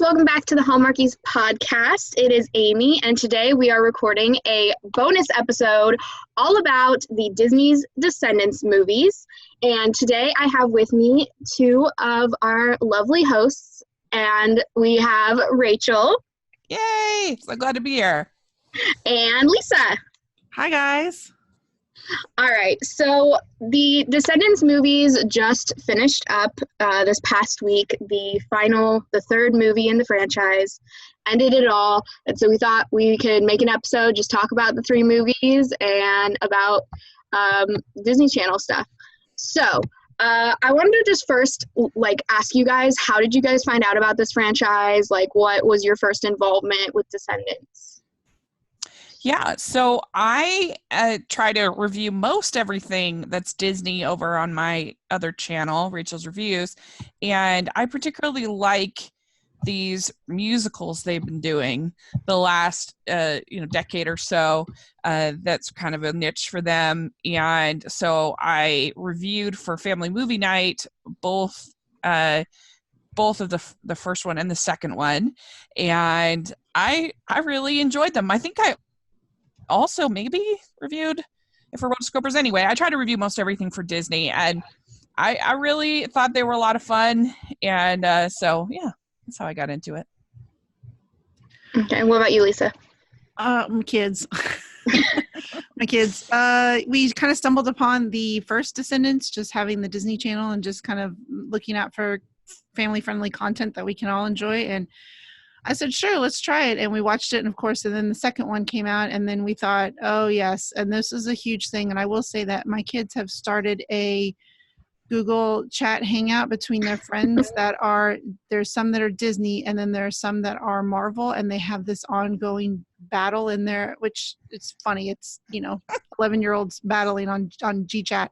welcome back to the Hallmarkies podcast. It is Amy, and today we are recording a bonus episode all about the Disney's Descendants movies. And today I have with me two of our lovely hosts, and we have Rachel. Yay! So glad to be here. And Lisa. Hi, guys. All right, so the Descendants movies just finished up this past week. The third movie in the franchise ended it all. And so we thought we could make an episode, just talk about the three movies and about Disney Channel stuff. So I wanted to just first ask you guys, how did you guys find out about this franchise? What was your first involvement with Descendants? Yeah, so I try to review most everything that's Disney over on my other channel, Rachel's Reviews, and I particularly like these musicals they've been doing the last decade or so. That's kind of a niche for them, and so I reviewed for Family Movie Night both of the first one and the second one, and I really enjoyed them. I think I also maybe reviewed it for Rotoscopers. Anyway, I try to review most everything for Disney, and I really thought they were a lot of fun, and so yeah, that's how I got into it. Okay, what about you, Lisa? My kids. My kids. We kind of stumbled upon the first Descendants, just having the Disney Channel and just kind of looking out for family-friendly content that we can all enjoy, and I said, sure, let's try it. And we watched it. And of course, and then the second one came out, and then we thought, oh yes. And this is a huge thing. And I will say that my kids have started a Google chat hangout between their friends there's some that are Disney, and then there are some that are Marvel, and they have this ongoing battle in there, which it's funny. It's, 11-year-olds battling on GChat.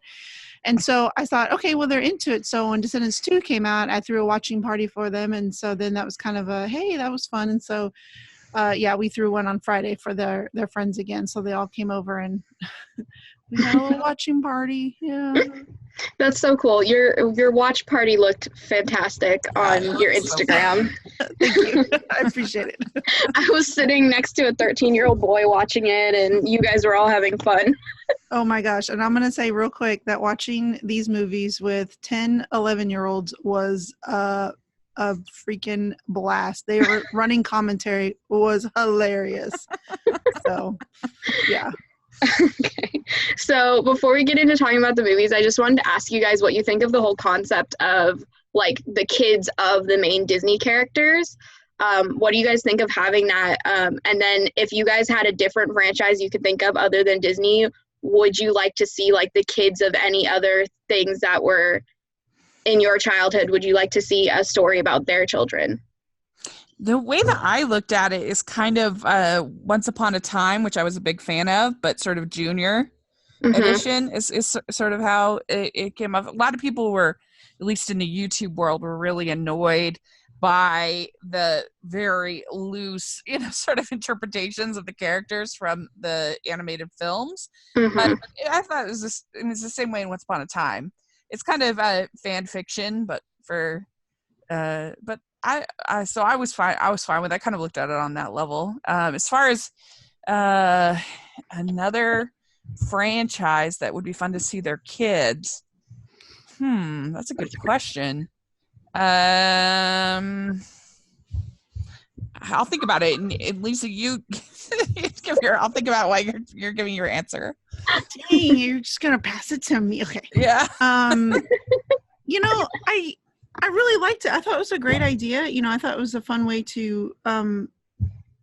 And so I thought, okay, well, they're into it. So when Descendants 2 came out, I threw a watching party for them. And so then that was kind of hey, that was fun. And so, we threw one on Friday for their friends again. So they all came over and we had a little watching party. Yeah. That's so cool. Your watch party looked fantastic on your Instagram. Thank you. I appreciate it. I was sitting next to a 13-year-old boy watching it, and you guys were all having fun. Oh my gosh. And I'm going to say real quick that watching these movies with 10, 11-year-olds was a freaking blast. They were running commentary was hilarious. So, yeah. Okay. So before we get into talking about the movies, I just wanted to ask you guys what you think of the whole concept of the kids of the main Disney characters. What do you guys think of having that? And then if you guys had a different franchise you could think of other than Disney, would you like to see the kids of any other things that were in your childhood? Would you like to see a story about their children? The way that I looked at it is kind of Once Upon a Time, which I was a big fan of, but sort of junior edition is sort of how it came up. A lot of people were, at least in the YouTube world, were really annoyed by the very loose, sort of interpretations of the characters from the animated films. But I thought it was it's the same way in Once Upon a Time. It's kind of fan fiction, but but I was fine. I was fine with it. I kind of looked at it on that level. As far as another franchise that would be fun to see their kids, that's a good question. I'll think about it. And Lisa, you I'll think about why you're giving your answer. Dang, you're just gonna pass it to me, okay? Yeah. I really liked it. I thought it was a great idea. I thought it was a fun way to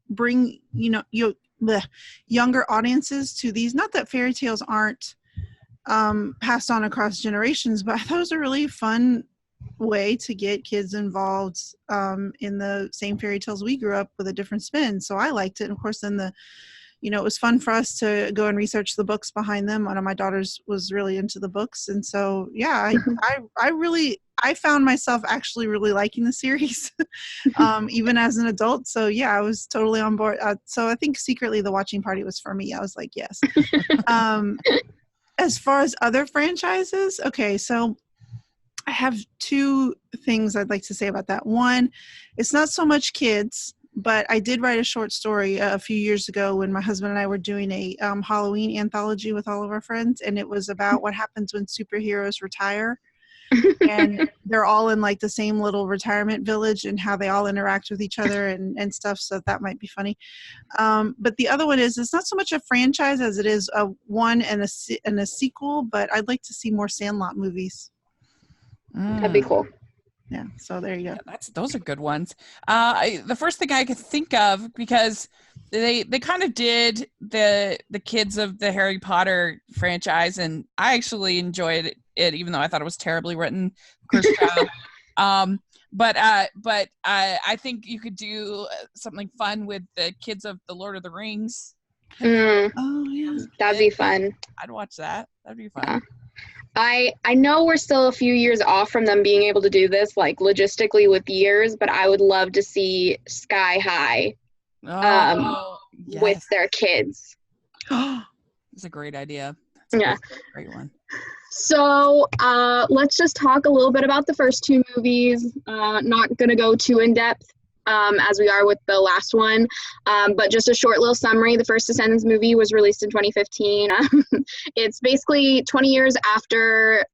bring, the younger audiences to these. Not that fairy tales aren't passed on across generations, but I thought it was a really fun way to get kids involved in the same fairy tales we grew up with a different spin. So I liked it. And of course, then it was fun for us to go and research the books behind them. One of my daughters was really into the books. And so, yeah, I found myself actually really liking the series, even as an adult. So yeah, I was totally on board. So I think secretly the watching party was for me. I was like, yes. As far as other franchises, okay, so I have two things I'd like to say about that. One, it's not so much kids, but I did write a short story a few years ago when my husband and I were doing a Halloween anthology with all of our friends, and it was about what happens when superheroes retire. And they're all in like the same little retirement village and how they all interact with each other and stuff. So that might be funny. But the other one is, it's not so much a franchise as it is a one and a sequel, but I'd like to see more Sandlot movies. That'd be cool. Yeah. So there you go. Yeah, those are good ones. The first thing I could think of, because they kind of did the kids of the Harry Potter franchise, and I actually enjoyed it, even though I thought it was terribly written. Cursed Child. But I think you could do something fun with the kids of the Lord of the Rings. Oh yeah, that'd be fun. I'd watch that. That'd be fun. Yeah. I know we're still a few years off from them being able to do this, like logistically with years, but I would love to see Sky High Yes. with their kids. It's a great idea. That's a great one. So let's just talk a little bit about the first two movies. Not going to go too in depth as we are with the last one, but just a short little summary. The first Descendants movie was released in 2015. It's basically 20 years after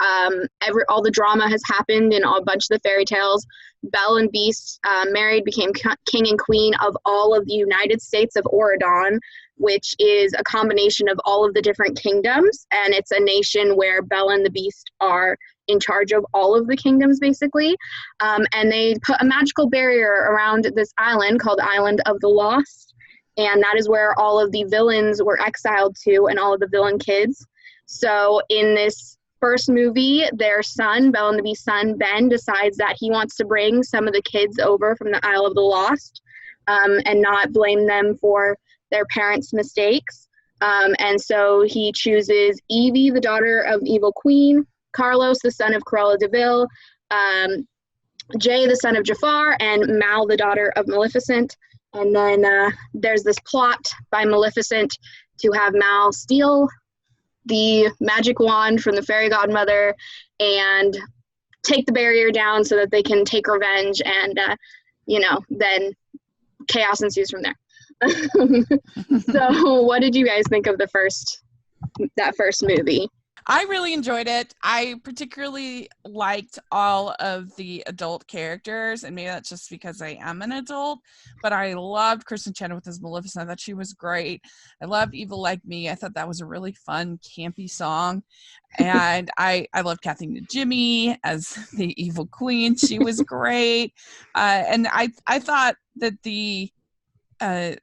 all the drama has happened in a bunch of the fairy tales. Belle and Beast married, became king and queen of all of the United States of Auradon, which is a combination of all of the different kingdoms, and it's a nation where Belle and the Beast are in charge of all of the kingdoms, basically. And they put a magical barrier around this island called Island of the Lost, and that is where all of the villains were exiled to, and all of the villain kids. So in this first movie, their son, Belle and the Beast's son, Ben, decides that he wants to bring some of the kids over from the Isle of the Lost and not blame them for their parents' mistakes. And so he chooses Evie, the daughter of Evil Queen, Carlos, the son of Cruella de Vil, Jay, the son of Jafar, and Mal, the daughter of Maleficent. And then there's this plot by Maleficent to have Mal steal the magic wand from the fairy godmother and take the barrier down so that they can take revenge, and then chaos ensues from there. So what did you guys think of that first movie? I really enjoyed it. I particularly liked all of the adult characters, and maybe that's just because I am an adult, but I loved Kristen Chenoweth as Maleficent. I thought she was great. I loved Evil Like Me. I thought that was a really fun, campy song. And I loved Kathy Najimy as the Evil Queen. She was great. And I thought that I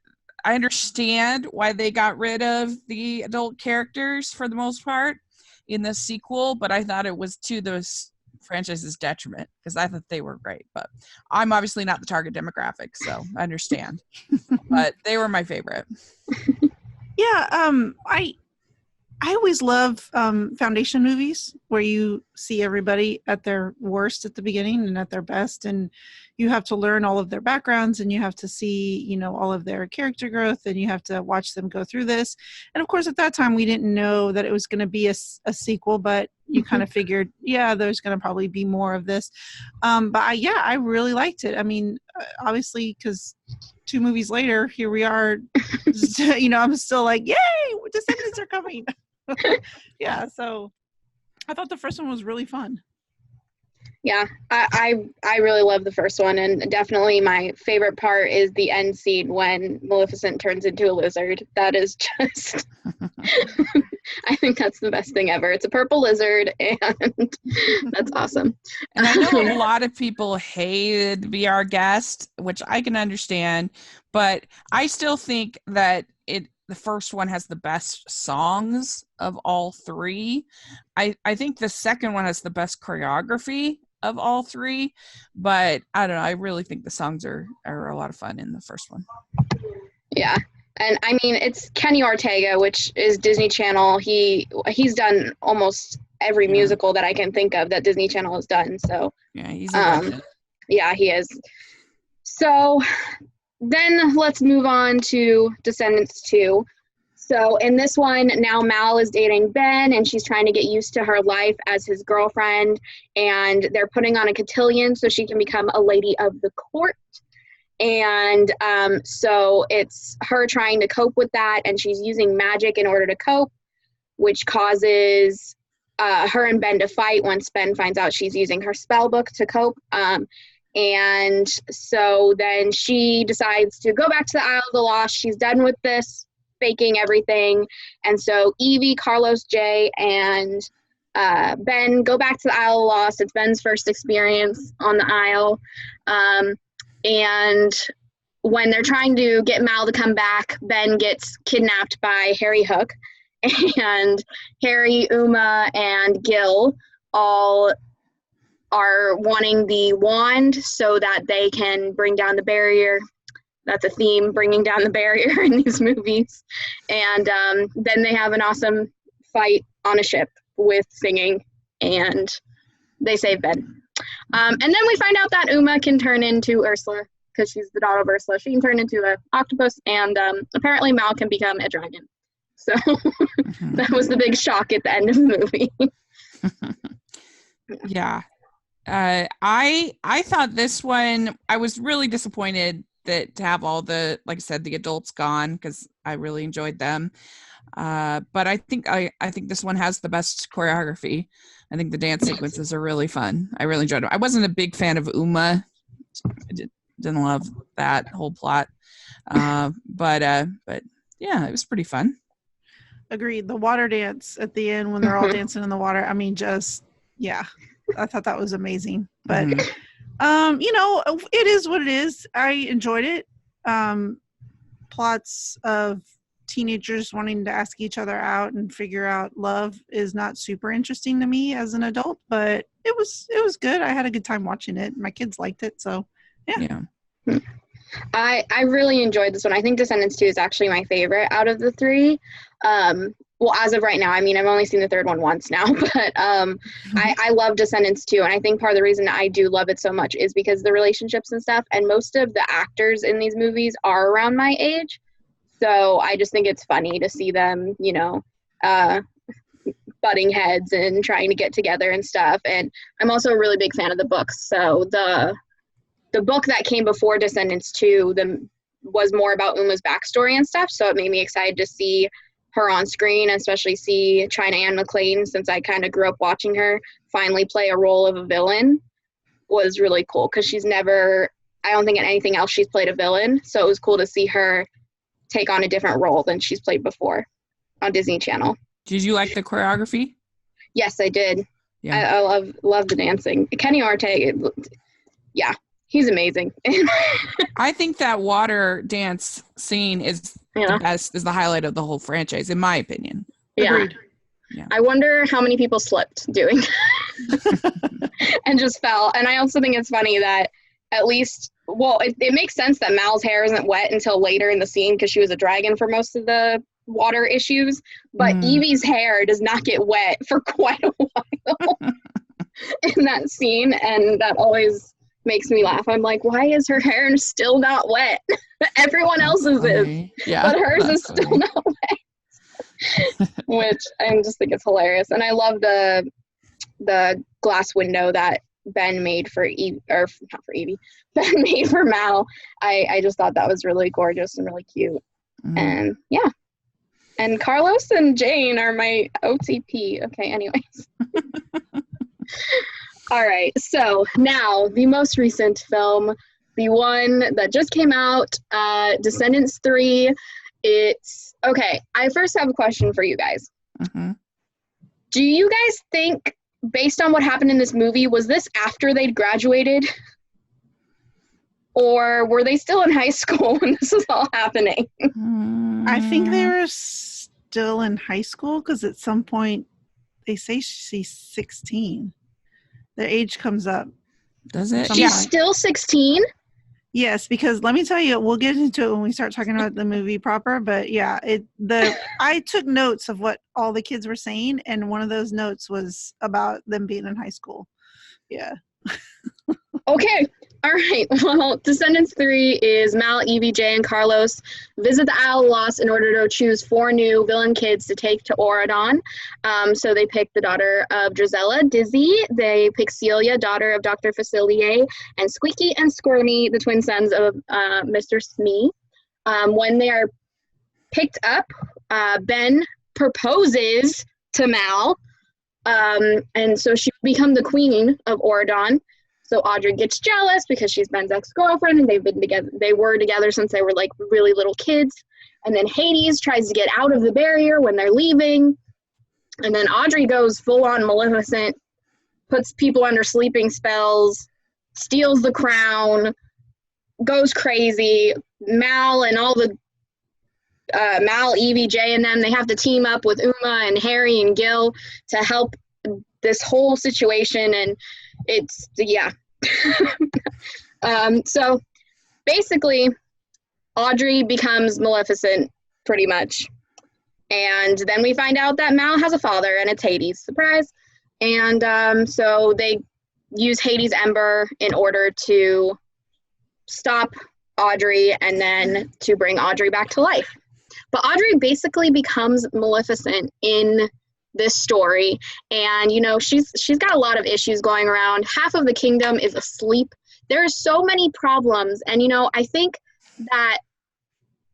understand why they got rid of the adult characters for the most part in the sequel, but I thought it was to those franchise's detriment, because I thought they were great. But I'm obviously not the target demographic, so I understand. But they were my favorite. Yeah, I always love foundation movies where you see everybody at their worst at the beginning and at their best, and you have to learn all of their backgrounds, and you have to see, all of their character growth, and you have to watch them go through this. And of course, at that time, we didn't know that it was going to be a sequel, but you kind of figured, yeah, there's going to probably be more of this. But I really liked it. I mean, obviously, because 2 movies later, here we are, I'm still like, yay, Descendants are coming. Yeah, so I thought the first one was really fun. Yeah, I really love the first one, and definitely my favorite part is the end scene when Maleficent turns into a lizard. That is just, I think that's the best thing ever. It's a purple lizard, and that's awesome. And I know a lot of people hated Be Our Guest, which I can understand, but I still think that the first one has the best songs of all 3. I think the second one has the best choreography of all 3, but I don't know. I really think the songs are a lot of fun in the first one. Yeah. And I mean, it's Kenny Ortega, which is Disney Channel. He's done almost every musical that I can think of that Disney Channel has done. So yeah, he's a legend. Yeah, he is. So then let's move on to Descendants 2. So in this one, now Mal is dating Ben, and she's trying to get used to her life as his girlfriend, and they're putting on a cotillion so she can become a lady of the court. And so it's her trying to cope with that, and she's using magic in order to cope, which causes her and Ben to fight once Ben finds out she's using her spell book to cope. And so then she decides to go back to the Isle of the Lost. She's done with this faking everything. And so Evie, Carlos, Jay, and Ben go back to the Isle of the Lost. It's Ben's first experience on the Isle. And when they're trying to get Mal to come back, Ben gets kidnapped by Harry Hook. And Harry, Uma, and Gil all are wanting the wand so that they can bring down the barrier. That's a theme, bringing down the barrier in these movies. And then they have an awesome fight on a ship with singing, and they save Ben. And then we find out that Uma can turn into Ursula, because she's the daughter of Ursula. She can turn into an octopus, and apparently Mal can become a dragon. So that was the big shock at the end of the movie. Yeah. I thought this one, I was really disappointed that to have all the, like I said, the adults gone, because I really enjoyed them. But I think this one has the best choreography. I think the dance sequences are really fun. I really enjoyed it. I wasn't a big fan of Uma. I didn't love that whole plot. But yeah, it was pretty fun. Agreed. The water dance at the end when they're all dancing in the water. I mean, yeah, I thought that was amazing. But, it is what it is. I enjoyed it. Plots of teenagers wanting to ask each other out and figure out love is not super interesting to me as an adult, but it was good. I had a good time watching it. My kids liked it. So, yeah. I really enjoyed this one. I think Descendants 2 is actually my favorite out of the three. Well, as of right now, I mean, I've only seen the third one once now, but I love Descendants 2. And I think part of the reason that I do love it so much is because the relationships and stuff, and most of the actors in these movies are around my age. So I just think it's funny to see them, butting heads and trying to get together and stuff. And I'm also a really big fan of the books. So the book that came before Descendants 2 was more about Uma's backstory and stuff, so it made me excited to see her on screen, especially see China Anne McClain, since I kind of grew up watching her finally play a role of a villain, was really cool, because she's never, I don't think in anything else she's played a villain, so it was cool to see her take on a different role than she's played before on Disney Channel. Did you like the choreography? Yes, I did. Yeah. I love the dancing. Kenny Ortega, yeah. He's amazing. I think that water dance scene is the best, is the highlight of the whole franchise, in my opinion. Yeah. Agreed. Yeah. I wonder how many people slipped doing and just fell. And I also think it's funny that at least, well, it makes sense that Mal's hair isn't wet until later in the scene because she was a dragon for most of the water issues. But Evie's hair does not get wet for quite a while in that scene. And that always makes me laugh. I'm like, why is her hair still not wet? Everyone else's is, but hers is still not wet. Which I just think it's hilarious. And I love the glass window that Ben made for Evie, or not for Evie, Ben made for Mal. I just thought that was really gorgeous and really cute. And yeah. And Carlos and Jane are my OTP. Okay, anyways. All right, so now the most recent film, the one that just came out, Descendants 3. It's, okay, I first have a question for you guys. Do you guys think, based on what happened in this movie, was this after they'd graduated? Or were they still in high school when this was all happening? I think they were still in high school, because at some point they say she's 16. Their age comes up. Does it? She's still 16? Yes, because let me tell you, we'll get into it when we start talking about the movie proper. But yeah, I took notes of what all the kids were saying, and one of those notes was about them being in high school. Yeah. Okay, All right. Well, Descendants 3 is Mal, Evie, Jay, and Carlos visit the Isle of Lost in order to choose 4 new villain kids to take to Auradon. So they pick the daughter of Drizella, Dizzy. They pick Celia, daughter of Dr. Facilier, and Squeaky and Squirmy, the twin sons of Mr. Smee. When they are picked up, Ben proposes to Mal, and so she will become the queen of Auradon. So Audrey gets jealous because she's Ben's ex-girlfriend, and they were together since they were like really little kids. And then Hades tries to get out of the barrier when they're leaving. And then Audrey goes full on Maleficent, puts people under sleeping spells, steals the crown, goes crazy. Mal and all the Mal, Evie, Jay, and them, they have to team up with Uma and Harry and Gil to help this whole situation, and it's, yeah. So basically, Audrey becomes Maleficent, pretty much. And then we find out that Mal has a father, and it's Hades. Surprise. And so they use Hades' Ember in order to stop Audrey and then to bring Audrey back to life. But Audrey basically becomes Maleficent in this story, and you know, she's got a lot of issues going around. Half of the kingdom is asleep. There are so many problems, and you know, I think that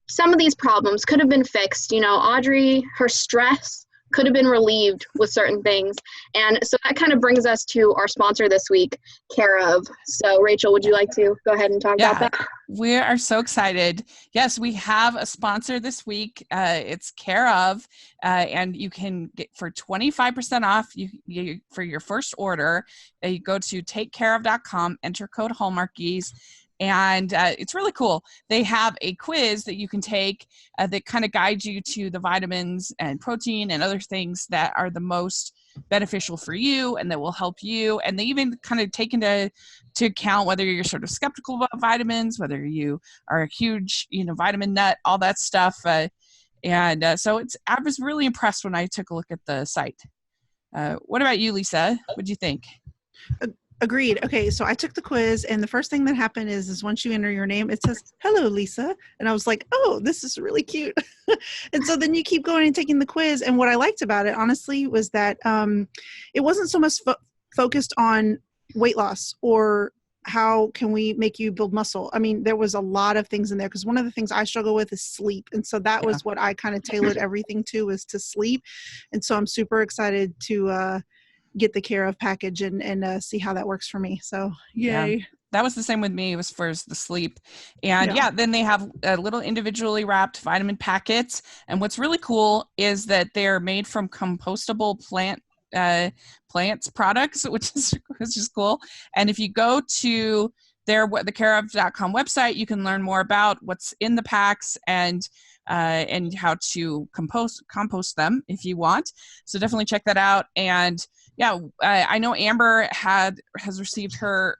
some of these problems could have been fixed. You know, Audrey, her stress could have been relieved with certain things. And so that kind of brings us to our sponsor this week, Care of. So Rachel, would you like to go ahead and talk about that? We are so excited. Yes, we have a sponsor this week. It's Care of, and you can get for 25% off you for your first order. You go to takecareof.com, enter code Hallmarkies. And it's really cool. They have a quiz that you can take that kind of guides you to the vitamins and protein and other things that are the most beneficial for you and that will help you. And they even kind of take into account whether you're sort of skeptical about vitamins, whether you are a huge, vitamin nut, all that stuff. So I was really impressed when I took a look at the site. What about you, Lisa? What do you think? Agreed. Okay, so I took the quiz, and the first thing that happened is once you enter your name, it says, "Hello, Lisa." And I was like, oh, this is really cute. And so then you keep going and taking the quiz. And what I liked about it, honestly, was that it wasn't so much focused on weight loss or how can we make you build muscle. I mean, there was a lot of things in there because one of the things I struggle with is sleep. And so that was what I kind of tailored everything to, was to sleep. And so I'm super excited to get the Care of package and see how that works for me. So yay. Yeah, that was the same with me. It was for the sleep. And then they have little individually wrapped vitamin packets. And what's really cool is that they're made from compostable plants products, which is cool. And if you go to the careof.com website, you can learn more about what's in the packs and how to compost them if you want. So definitely check that out. And I know Amber has received her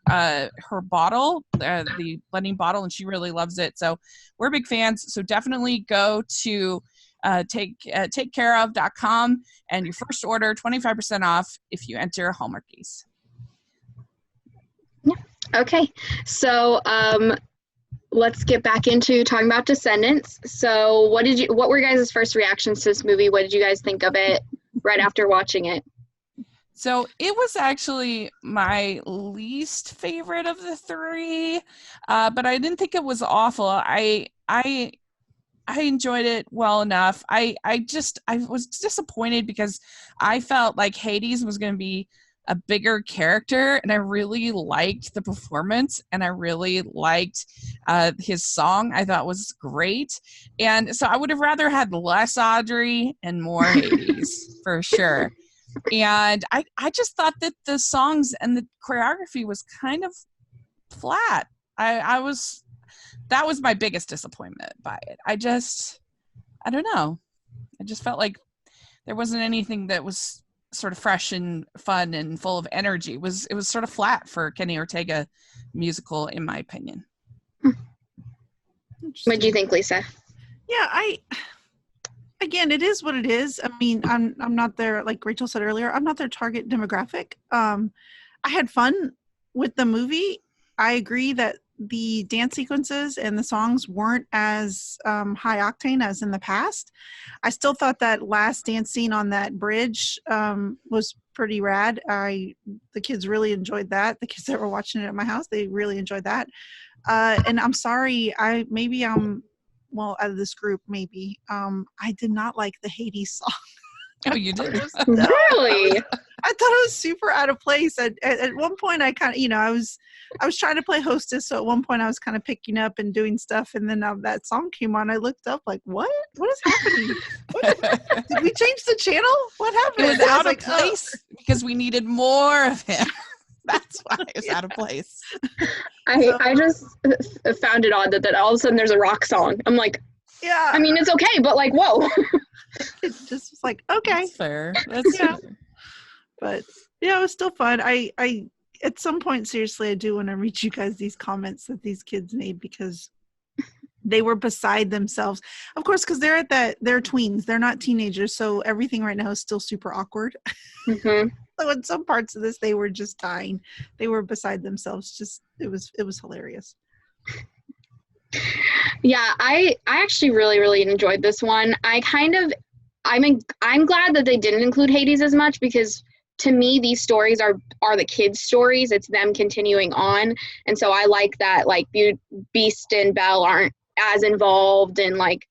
bottle, the blending bottle, and she really loves it. So we're big fans. So definitely go to takecareof.com, and your first order 25% off if you enter Hallmarkies. Yeah. Okay. So let's get back into talking about Descendants. So what were your guys' first reactions to this movie? What did you guys think of it right after watching it? So it was actually my least favorite of the three, but I didn't think it was awful. I enjoyed it well enough. I was disappointed because I felt like Hades was going to be a bigger character, and I really liked the performance, and I really liked his song. I thought was great, and so I would have rather had less Audrey and more Hades for sure. And I just thought that the songs and the choreography was kind of flat. That was my biggest disappointment by it. I don't know. I just felt like there wasn't anything that was sort of fresh and fun and full of energy. It was sort of flat for Kenny Ortega musical, in my opinion. What do you think, Lisa? Yeah, again, it is what it is. I mean, I'm not there, like Rachel said earlier, I'm not their target demographic. I had fun with the movie. I agree that the dance sequences and the songs weren't as high octane as in the past. I still thought that last dance scene on that bridge was pretty rad. The kids really enjoyed that. The kids that were watching it at my house, they really enjoyed that. And I'm sorry, well, out of this group, maybe. I did not like the Hades song. Oh, you did? Really? I thought it was super out of place. At one point, I kind of, I was trying to play hostess. So at one point, I was kind of picking up and doing stuff. And then that song came on. I looked up like, what? What is happening? Did we change the channel? What happened? It was out of place because we needed more of him. That's why it was out of place. I just found it odd that all of a sudden there's a rock song. I'm like, yeah. I mean, it's okay, but like, whoa. It just was like, okay. That's fair. That's fair. But yeah, it was still fun. I at some point, seriously, I do want to read you guys these comments that these kids made because they were beside themselves. Of course, because they're tweens. They're not teenagers. So everything right now is still super awkward. Mm-hmm. So in some parts of this, they were just dying. They were beside themselves. Just it was hilarious. Yeah, I actually really, really enjoyed this one. I'm glad that they didn't include Hades as much because to me these stories are the kids' stories. It's them continuing on, and so I like that like Beast and Belle aren't as involved and like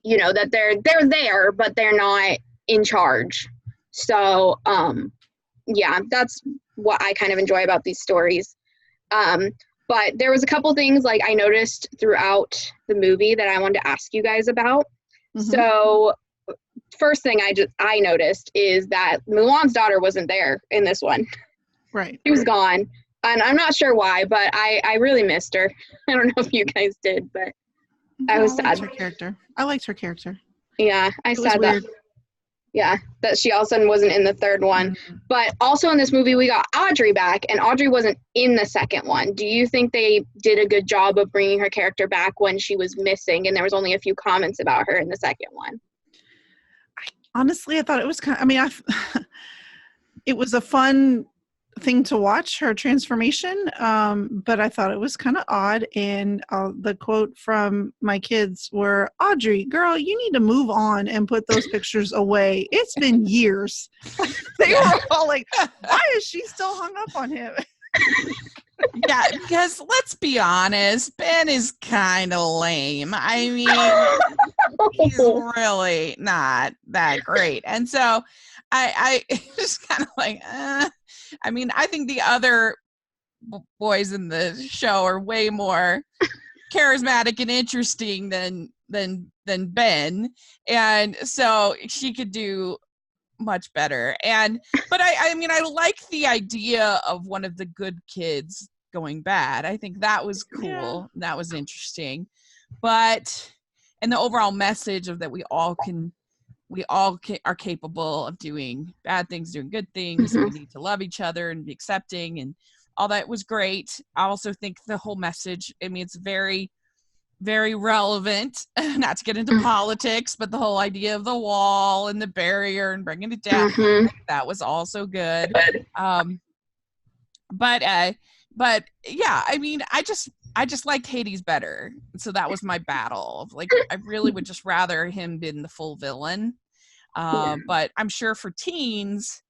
that they're there but they're not in charge. So yeah, that's what I kind of enjoy about these stories. But there was a couple things like I noticed throughout the movie that I wanted to ask you guys about. Mm-hmm. So first thing I noticed is that Mulan's daughter wasn't there in this one. Right. She was gone. And I'm not sure why, but I really missed her. I don't know if you guys did, but I was sad. I liked her character. Yeah, I said that. Yeah, that she all of a sudden wasn't in the third one. Mm-hmm. But also in this movie, we got Audrey back, and Audrey wasn't in the second one. Do you think they did a good job of bringing her character back when she was missing, and there was only a few comments about her in the second one? Honestly, I thought it was it was a fun thing to watch, her transformation, but I thought it was kind of odd. And the quote from my kids were, Audrey, girl, you need to move on and put those pictures away. It's been years. They were all like, why is she still hung up on him? Yeah, because let's be honest, Ben is kind of lame. I mean, he's really not that great. And so I just kind of like, I mean, I think the other boys in the show are way more charismatic and interesting than Ben. And so she could do much better. But I mean, I like the idea of one of the good kids going bad. I think that was cool. Yeah. That was interesting. But and the overall message of that we all are capable of doing bad things, doing good things. Mm-hmm. We need to love each other and be accepting, and all that was great. I also think the whole message, I mean, it's very, very relevant, not to get into politics, but the whole idea of the wall and the barrier and bringing it down, mm-hmm. that was also good. But yeah, I mean, I just liked Hades better. So that was my battle. Like, I really would just rather him been the full villain. But I'm sure for teens,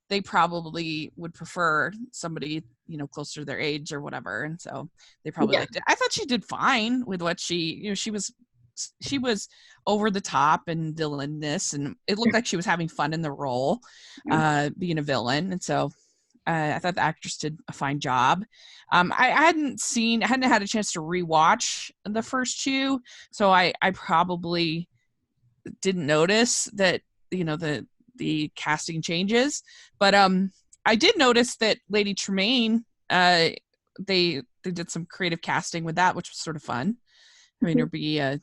they probably would prefer somebody, closer to their age or whatever. And so they probably liked it. I thought she did fine with what she was over the top and villainous, and it looked like she was having fun in the role, being a villain. And so I thought the actress did a fine job. I hadn't had a chance to rewatch the first two, so I probably didn't notice that, the casting changes. But I did notice that Lady Tremaine, they did some creative casting with that, which was sort of fun. I mean, her be a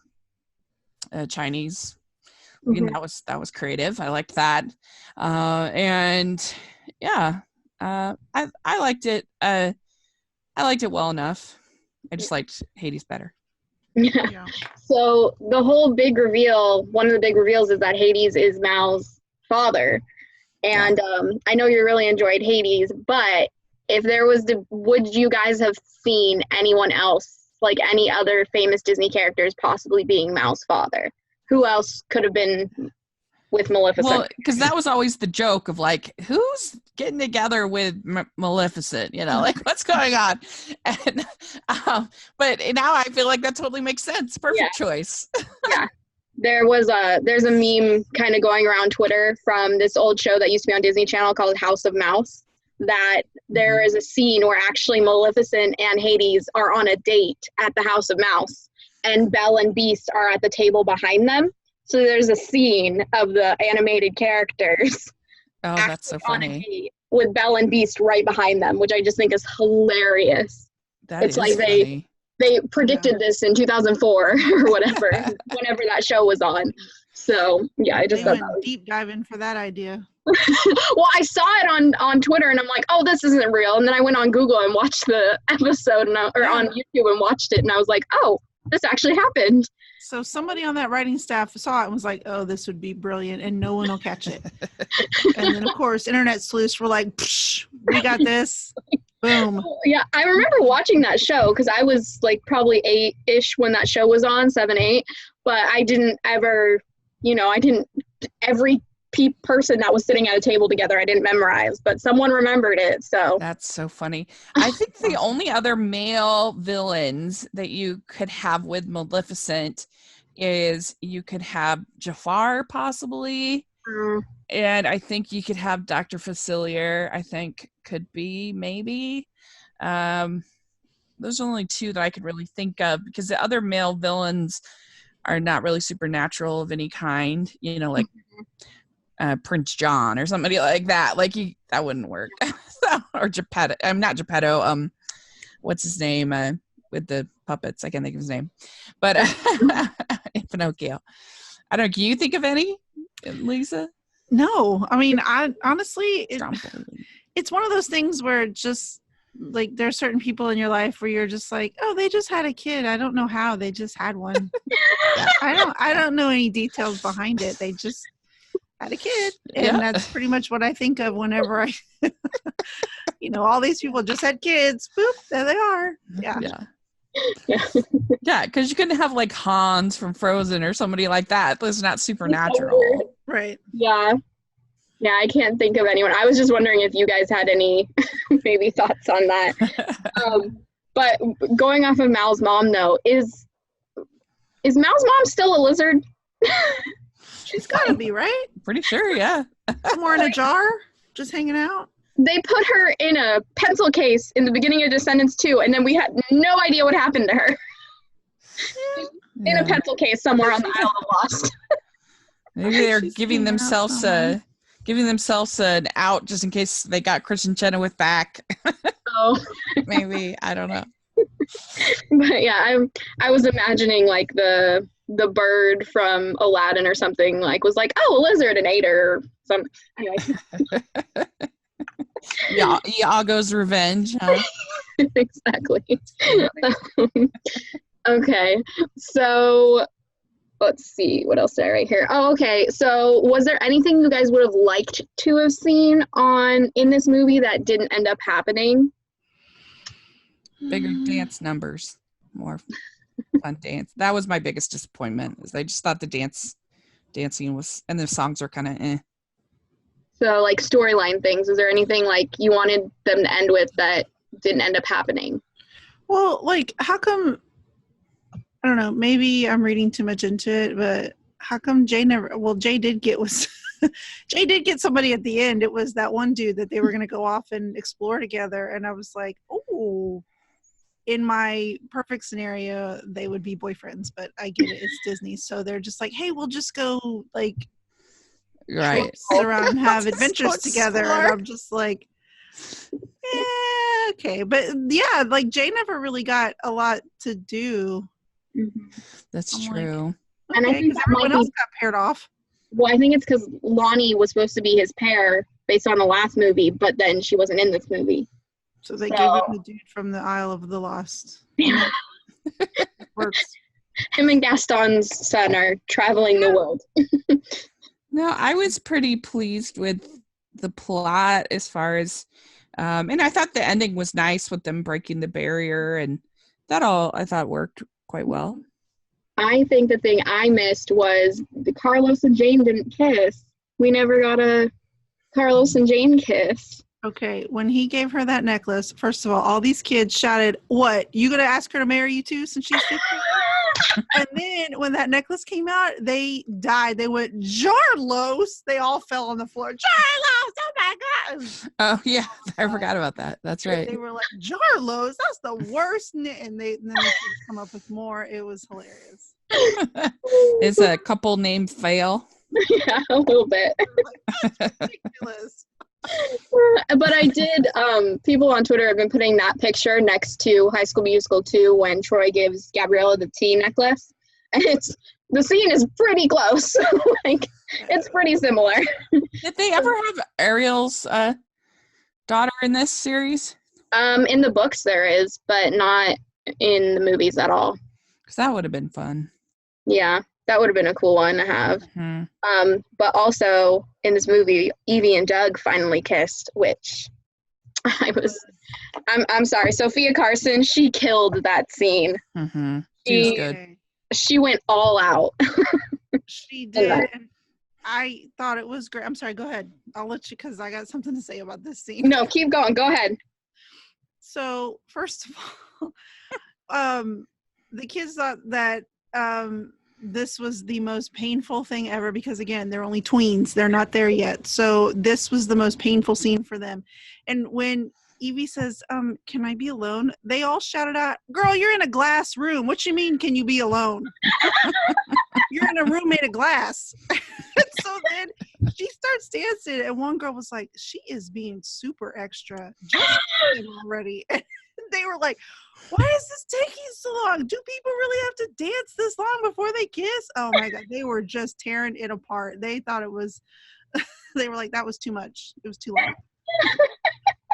Chinese. Mm-hmm. I mean, that was creative. I liked that. And yeah. I liked it. I liked it well enough. I just liked Hades better. Yeah. So the whole big reveal, one of the big reveals is that Hades is Mal's father. And I know you really enjoyed Hades, but if there was would you guys have seen anyone else, like any other famous Disney characters possibly being Mal's father? Who else could have been with Maleficent? Well, because that was always the joke of like, who's getting together with Maleficent? You know, like what's going on? And but now I feel like that totally makes sense. Perfect choice. Yeah. There's a meme kind of going around Twitter from this old show that used to be on Disney Channel called House of Mouse, that there is a scene where actually Maleficent and Hades are on a date at the House of Mouse, and Belle and Beast are at the table behind them. So there's a scene of the animated characters. Oh, that's so funny. With Belle and Beast right behind them, which I just think is hilarious. It's like funny. They predicted this in 2004 or whatever, whenever that show was on. So yeah, I just went deep diving for that idea. Well, I saw it on Twitter, and I'm like, oh, this isn't real. And then I went on Google and watched the episode, or on YouTube and watched it, and I was like, oh, this actually happened. So somebody on that writing staff saw it and was like, oh, this would be brilliant, and no one will catch it. And then, of course, internet sleuths were like, psh, we got this. Boom. Yeah, I remember watching that show because I was like probably 8-ish when that show was on, 7, 8. But I didn't ever, every person that was sitting at a table together, I didn't memorize, but someone remembered it. So that's so funny. I think the only other male villains that you could have with Maleficent is you could have Jafar possibly. And I think you could have Dr. Facilier, I think could be maybe. Those are only two that I could really think of, because the other male villains are not really supernatural of any kind, like Prince John or somebody like that. Like that wouldn't work. Or Geppetto. I'm not Geppetto. What's his name? With the puppets. I can't think of his name. But Pinocchio. I don't know. Can you think of any, Lisa? No, I mean, I honestly, it's one of those things where just like there are certain people in your life where you're just like, oh, they just had a kid. I don't know how, they just had one. I don't know any details behind it. They just had a kid, and that's pretty much what I think of whenever I, all these people just had kids. Boop, there they are. Yeah, because you couldn't have like Hans from Frozen or somebody like that. That's not supernatural. Right. Yeah, I can't think of anyone. I was just wondering if you guys had any maybe thoughts on that. But going off of Mal's mom, though, is Mal's mom still a lizard? She's gotta be, right? Pretty sure, yeah. Somewhere in a jar, just hanging out. They put her in a pencil case in the beginning of Descendants 2, and then we had no idea what happened to her. In a pencil case somewhere on the Isle of Lost. Maybe they're giving themselves an out just in case they got Kristen Chenoweth back. Oh, maybe, I don't know. But yeah, I was imagining like the bird from Aladdin or something, like was like, oh, a lizard and ate her or something. Anyway. Yeah, Iago's revenge. Huh? Exactly. Okay, so let's see, what else did I write here? Oh, okay. So was there anything you guys would have liked to have seen in this movie that didn't end up happening? Bigger dance numbers, more fun dance. That was my biggest disappointment. Is I just thought the dancing was, and the songs are kind of eh. So like storyline things, is there anything like you wanted them to end with that didn't end up happening? Well, like how come, I don't know, maybe I'm reading too much into it, but how come Jay did get Jay did get somebody at the end. It was that one dude that they were going to go off and explore together. And I was like, oh, in my perfect scenario, they would be boyfriends, but I get it. It's Disney. So they're just like, hey, we'll just go like right around and have adventures together. And I'm just like, okay. But yeah, like Jay never really got a lot to do. That's true. Like, okay, and I think everyone else got paired off. Well, I think it's because Lonnie was supposed to be his pair based on the last movie, but then she wasn't in this movie. So they gave him the dude from the Isle of the Lost. Yeah. Works. Him and Gaston's son are traveling the world. No, I was pretty pleased with the plot as far as And I thought the ending was nice with them breaking the barrier, and that all I thought worked quite well. I think the thing I missed was the Carlos and Jane didn't kiss. We never got a Carlos and Jane kiss. Okay, when he gave her that necklace, first of all these kids shouted, "What? You gonna ask her to marry you too since she's 15?" And then when that necklace came out, they died. They went, "Jarlos!" They all fell on the floor. "Jarlos! Oh my God!" Oh yeah, I forgot about that. That's right. They were like, "Jarlos! That's the worst!" And then they come up with more. It was hilarious. Is a couple named Fail? Yeah, a little bit. That's ridiculous. But I did, people on Twitter have been putting that picture next to High School Musical 2 when Troy gives Gabriella the tea necklace. And the scene is pretty close. Like, it's pretty similar. Did they ever have Ariel's daughter in this series? In the books there is, but not in the movies at all. Because that would have been fun. Yeah, that would have been a cool one to have. Mm-hmm. But also in this movie, Evie and Doug finally kissed, which I'm sorry, Sophia Carson, she killed that scene. Mm-hmm. She was good. She went all out. She did. I thought it was great. I'm sorry, go ahead. I'll let you, because I got something to say about this scene. No, keep going. Go ahead. So, first of all, the kids thought that this was the most painful thing ever because, again, they're only tweens. They're not there yet. So this was the most painful scene for them. And when Evie says, "Can I be alone?" they all shouted out, "Girl, you're in a glass room. What you mean, can you be alone? You're in a room made of glass." So then she starts dancing, and one girl was like, "She is being super extra. Just already." And they were like, "Why is this taking so long? Do people really have to dance this long before they kiss?" Oh my God, they were just tearing it apart. They thought it was, they were like, that was too much. It was too long.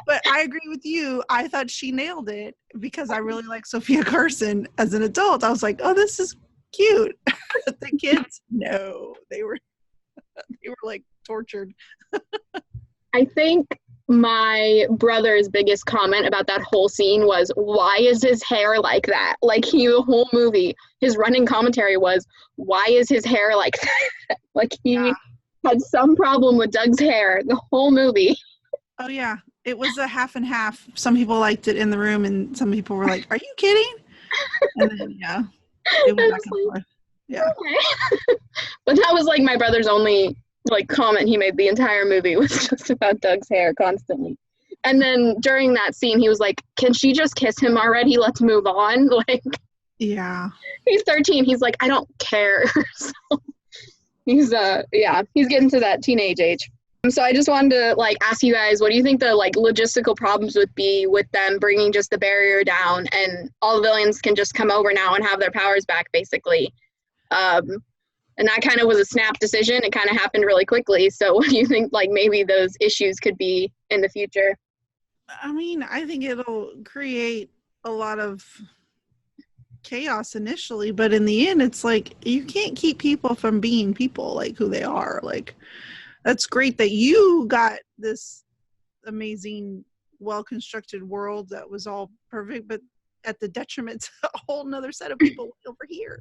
But I agree with you. I thought she nailed it because I really like Sophia Carson as an adult. I was like, oh, this is cute. The kids, no, they were like tortured. I think my brother's biggest comment about that whole scene was, why is his hair like that? Like, the whole movie, his running commentary was, why is his hair like that? Like, he had some problem with Doug's hair the whole movie. Oh, yeah. It was a half and half. Some people liked it in the room, and some people were like, "Are you kidding?" And then, yeah, it was back and forth. Yeah. Okay. But that was like my brother's only comment he made the entire movie was just about Doug's hair constantly. And then during that scene, he was like, "Can she just kiss him already? Let's move on." Like, yeah, he's 13. He's like, "I don't care." So he's he's getting to that teenage age. So I just wanted to ask you guys, what do you think the logistical problems would be with them bringing just the barrier down and all the villains can just come over now and have their powers back, basically? And that kind of was a snap decision. It kind of happened really quickly. So what do you think maybe those issues could be in the future? I mean, I think it'll create a lot of chaos initially, but in the end, it's you can't keep people from being people who they are. That's great that you got this amazing, well-constructed world that was all perfect, but at the detriment to a whole nother set of people over here.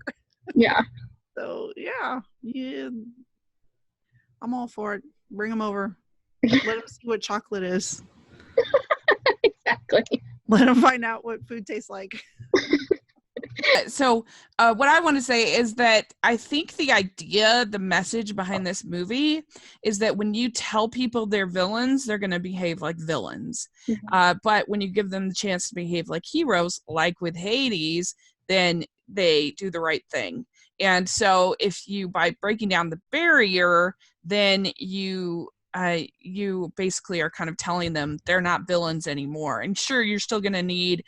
Yeah. So, yeah. I'm all for it. Bring them over. Let them see what chocolate is. Exactly. Let them find out what food tastes like. So what I want to say is that I think the message behind this movie is that when you tell people they're villains, they're going to behave like villains. Mm-hmm. But when you give them the chance to behave like heroes, like with Hades, then they do the right thing. And so if you, by breaking down the barrier, then you basically are kind of telling them they're not villains anymore. And sure, you're still going to need,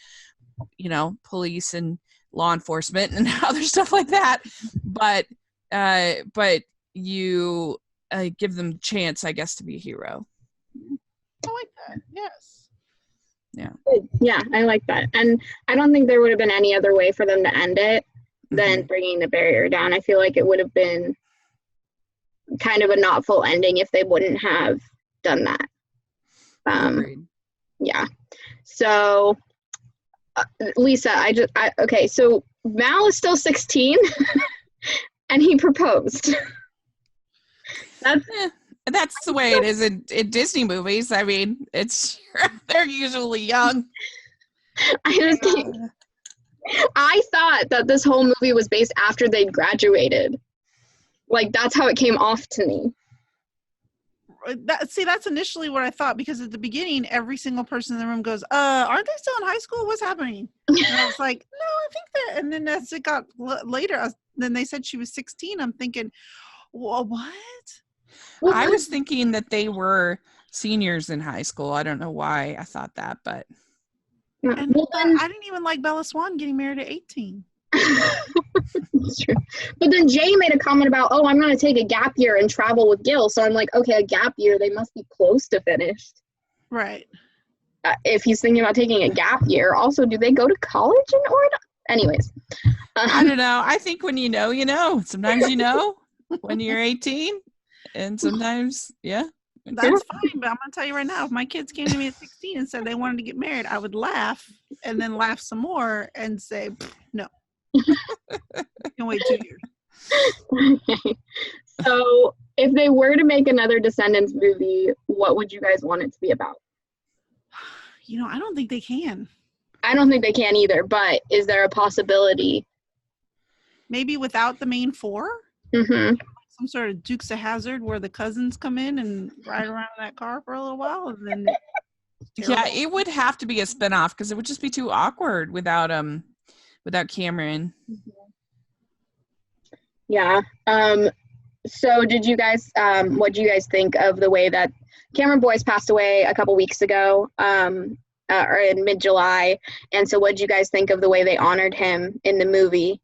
police and law enforcement and other stuff like that, but you give them a chance, I guess, to be a hero. I like that. Yes. Yeah, I like that. And I don't think there would have been any other way for them to end it than bringing the barrier down. I feel like it would have been kind of a not full ending if they wouldn't have done that. Agreed. Yeah. So, Lisa, okay, so Mal is still 16 and he proposed. That's the way it is in Disney movies. I mean, they're usually young. I thought that this whole movie was based after they'd graduated. Like, that's how it came off to me. That's initially what I thought, because at the beginning, every single person in the room goes, aren't they still in high school? What's happening? And I was like, no, I think they're, and then as it got later, then they said she was 16. I'm thinking, well, what? Well, I was thinking that they were seniors in high school. I don't know why I thought that, but. And I didn't even like Bella Swan getting married at 18. That's true. But then Jay made a comment about, I'm going to take a gap year and travel with Gil. So I'm like, okay, a gap year, they must be close to finished. Right. If he's thinking about taking a gap year. Also, do they go to college in Oregon? Anyways. I don't know. I think when you know, you know. Sometimes you know when you're 18. And sometimes, yeah. That's fine, but I'm going to tell you right now, if my kids came to me at 16 and said they wanted to get married, I would laugh and then laugh some more and say, no. You can wait 2 years. Okay. So if they were to make another Descendants movie, what would you guys want it to be about? I don't think they can. I don't think they can either, but is there a possibility? Maybe without the main four? Mm-hmm. Some sort of Dukes of Hazzard where the cousins come in and ride around in that car for a little while, and then yeah, it would have to be a spinoff because it would just be too awkward without Cameron. Yeah. So did you guys what do you guys think of the way that Cameron Boyce passed away a couple weeks ago, or in mid-July, and so what did you guys think of the way they honored him in the movie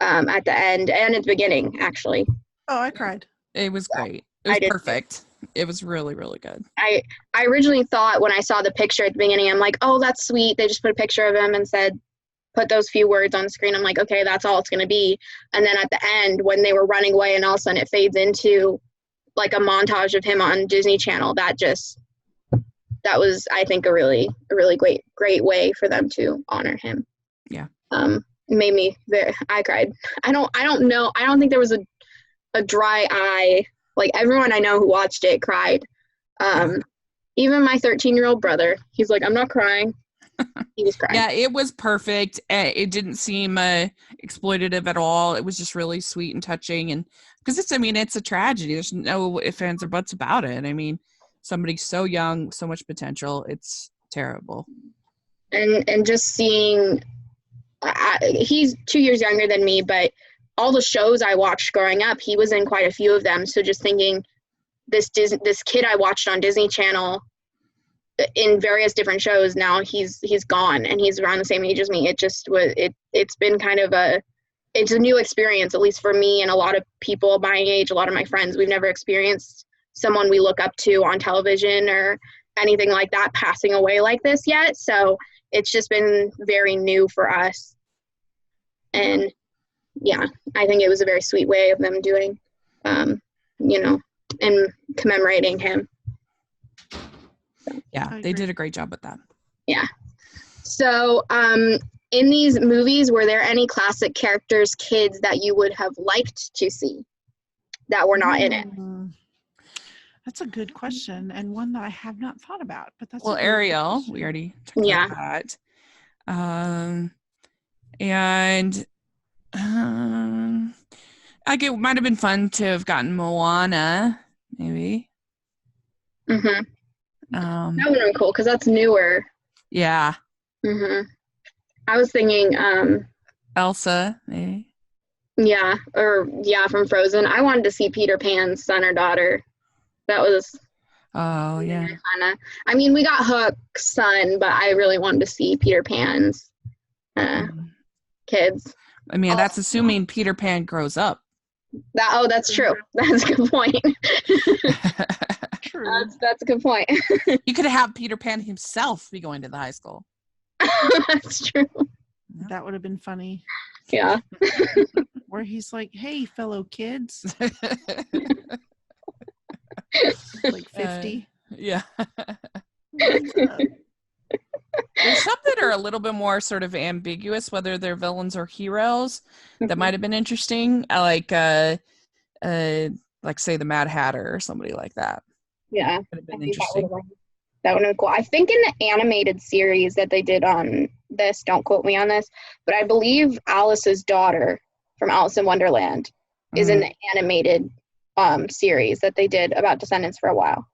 at the end and at the beginning, actually? Oh, I cried. It was great. It was perfect. It was really, really good. I originally thought when I saw the picture at the beginning, I'm like, oh, that's sweet. They just put a picture of him and said, put those few words on the screen. I'm like, okay, that's all it's going to be. And then at the end, when they were running away and all of a sudden it fades into like a montage of him on Disney Channel, that was, I think, a really great way for them to honor him. Yeah. Made me I cried. I don't know. I don't think there was a dry eye. Like, everyone I know who watched it cried. Even my 13-year-old brother, he's like, I'm not crying. He was crying. Yeah, it was perfect. It didn't seem exploitative at all. It was just really sweet and touching. And because it's a tragedy. There's no ifs, ands, or buts about it. I mean, somebody so young, so much potential. It's terrible. And just seeing, he's 2 years younger than me, but all the shows I watched growing up, he was in quite a few of them. So just thinking, this kid I watched on Disney Channel in various different shows, now he's gone and he's around the same age as me. It just was, it's been kind of it's a new experience, at least for me and a lot of people my age, a lot of my friends. We've never experienced someone we look up to on television or anything like that passing away like this yet. So it's just been very new for us. And yeah, I think it was a very sweet way of them doing, and commemorating him. So, yeah, they did a great job with that. Yeah. So in these movies, were there any classic characters, kids, that you would have liked to see that were not in it? That's a good question, and one that I have not thought about. But that's Ariel. We already talked about that. And it might have been fun to have gotten Moana, maybe. Mm-hmm. That would have been cool because that's newer. Yeah. Mm-hmm. I was thinking Elsa, maybe. Yeah, from Frozen. I wanted to see Peter Pan's son or daughter. That was. Oh yeah. Kinda, I mean, we got Hook's son, but I really wanted to see Peter Pan's kids. I mean, that's assuming Peter Pan grows up. That's true. That's a good point. True. That's a good point. You could have Peter Pan himself be going to the high school. That's true. That would have been funny. Yeah. Where he's like, hey, fellow kids. Like 50. Yeah. There's some that are a little bit more sort of ambiguous, whether they're villains or heroes. That might have been interesting. Like say the Mad Hatter or somebody like that. Yeah, Would have been I think interesting. that would have been cool. I think in the animated series that they did on this, don't quote me on this, but I believe Alice's daughter from Alice in Wonderland is in the animated series that they did about Descendants for a while.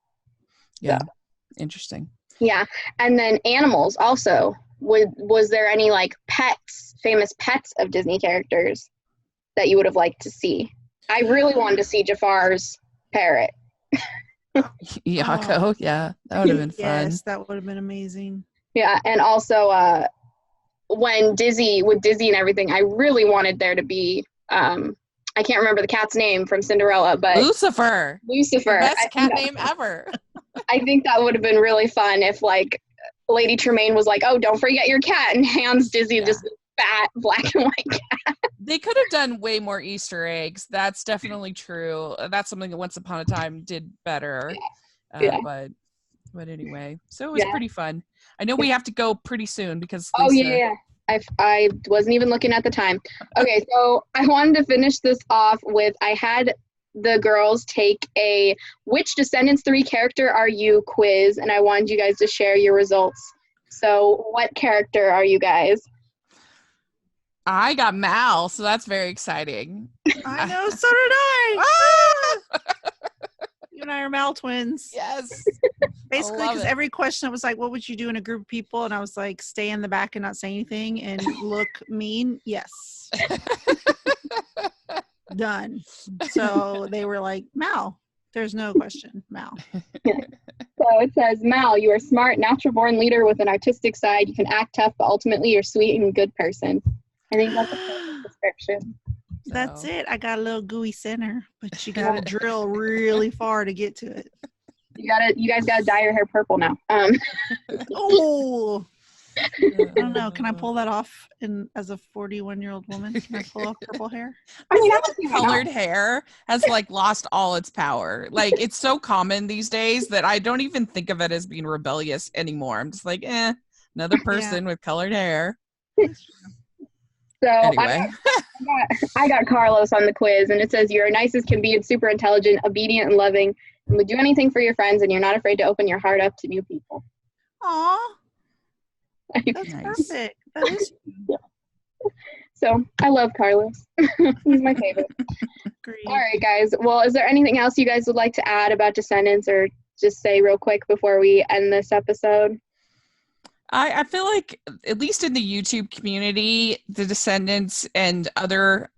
Yeah, so. Interesting. Yeah, and then animals also. Was there any like pets, famous pets of Disney characters that you would have liked to see? I really wanted to see Jafar's parrot. Yako, yeah, that would have been fun. Yes, that would have been amazing. Yeah, and also when Disney and everything, I really wanted there to be I can't remember the cat's name from Cinderella, but Lucifer. Best cat name ever. I think that would have been really fun if like Lady Tremaine was like, "Oh, don't forget your cat," and hands Disney this fat black and white cat. They could have done way more Easter eggs. That's definitely true. That's something that Once Upon a Time did better. But anyway, so it was pretty fun. I know we have to go pretty soon because Lisa, I wasn't even looking at the time. Okay, so I wanted to finish this off with, I had the girls take a which Descendants 3 character are you quiz, and I wanted you guys to share your results. So what character are you guys? I got Mal, so that's very exciting. I know, so did I. You and I are Mal twins. Yes. Basically, because every question I was like, what would you do in a group of people? And I was like, stay in the back and not say anything and look mean. Yes. Done. So they were like, Mal. There's no question. Mal. So it says, Mal, you are smart, natural-born leader with an artistic side. You can act tough, but ultimately you're sweet and a good person. I think that's a perfect description. That's it. I got a little gooey center, but you got to drill really far to get to it. You guys gotta dye your hair purple now. Oh, I don't know. Can I pull that off as a 41-year-old woman? Can I pull off purple hair? I mean, colored hair has like lost all its power. Like it's so common these days that I don't even think of it as being rebellious anymore. I'm just like, another person with colored hair. So anyway. I got Carlos on the quiz, and it says you're nice as can be and super intelligent, obedient and loving, and would do anything for your friends, and you're not afraid to open your heart up to new people. Aw, that's perfect. That is. So I love Carlos. He's my favorite. Great. All right, guys. Well, is there anything else you guys would like to add about Descendants, or just say real quick before we end this episode? I feel like, at least in the YouTube community, the Descendants and other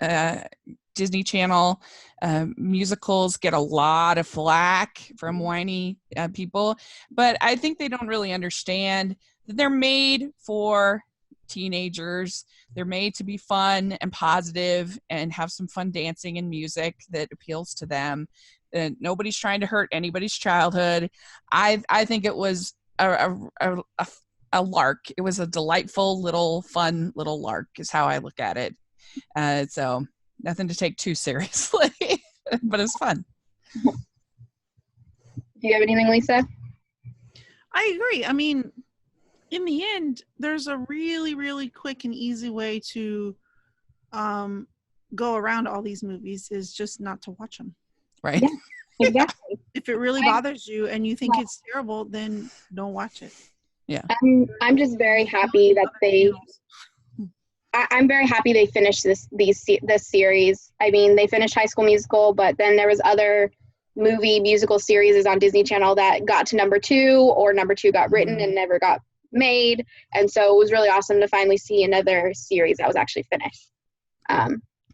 Disney Channel musicals get a lot of flack from whiny people. But I think they don't really understand that they're made for teenagers. They're made to be fun and positive and have some fun dancing and music that appeals to them. And nobody's trying to hurt anybody's childhood. I think it was a lark. It was a delightful fun little lark is how I look at it. So nothing to take too seriously, but it's fun. Do you have anything, Lisa? I agree. I mean, in the end, there's a really, really quick and easy way to go around all these movies is just not to watch them. Right. Yeah, exactly. If it really bothers you and you think it's terrible, then don't watch it. Yeah. I'm just very happy that I'm very happy they finished this series. I mean, they finished High School Musical, but then there was other musical series on Disney Channel that got to number 2, or number 2 got written and never got made. And so it was really awesome to finally see another series that was actually finished.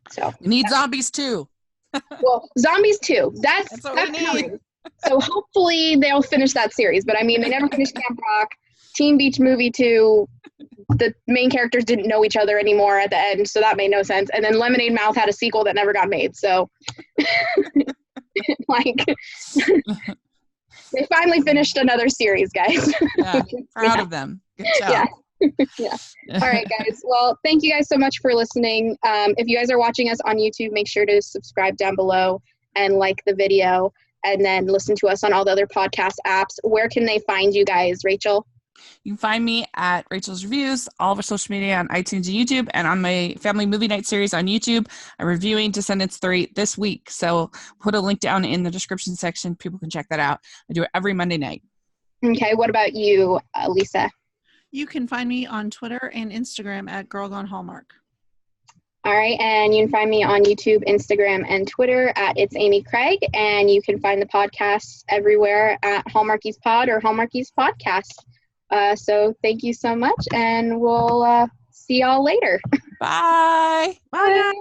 So we need Zombies 2. Well, Zombies 2. That's coming. So hopefully they'll finish that series. But I mean, they never finished Camp Rock. Teen Beach Movie 2, the main characters didn't know each other anymore at the end, so that made no sense. And then Lemonade Mouth had a sequel that never got made. So, like, they finally finished another series, guys. Yeah, proud of them. Good job. Yeah. All right, guys. Well, thank you guys so much for listening. If you guys are watching us on YouTube, make sure to subscribe down below and like the video, and then listen to us on all the other podcast apps. Where can they find you guys, Rachel? You can find me at Rachel's Reviews, all of our social media on iTunes and YouTube, and on my family movie night series on YouTube. I'm reviewing Descendants 3 this week, so put a link down in the description section. People can check that out. I do it every Monday night. Okay, what about you, Lisa? You can find me on Twitter and Instagram at Girl Gone Hallmark. All right, and you can find me on YouTube, Instagram, and Twitter at It's Amy Craig, and you can find the podcast everywhere at Hallmarkies Pod or Hallmarkies Podcast. So thank you so much, and we'll see y'all later. Bye. Bye.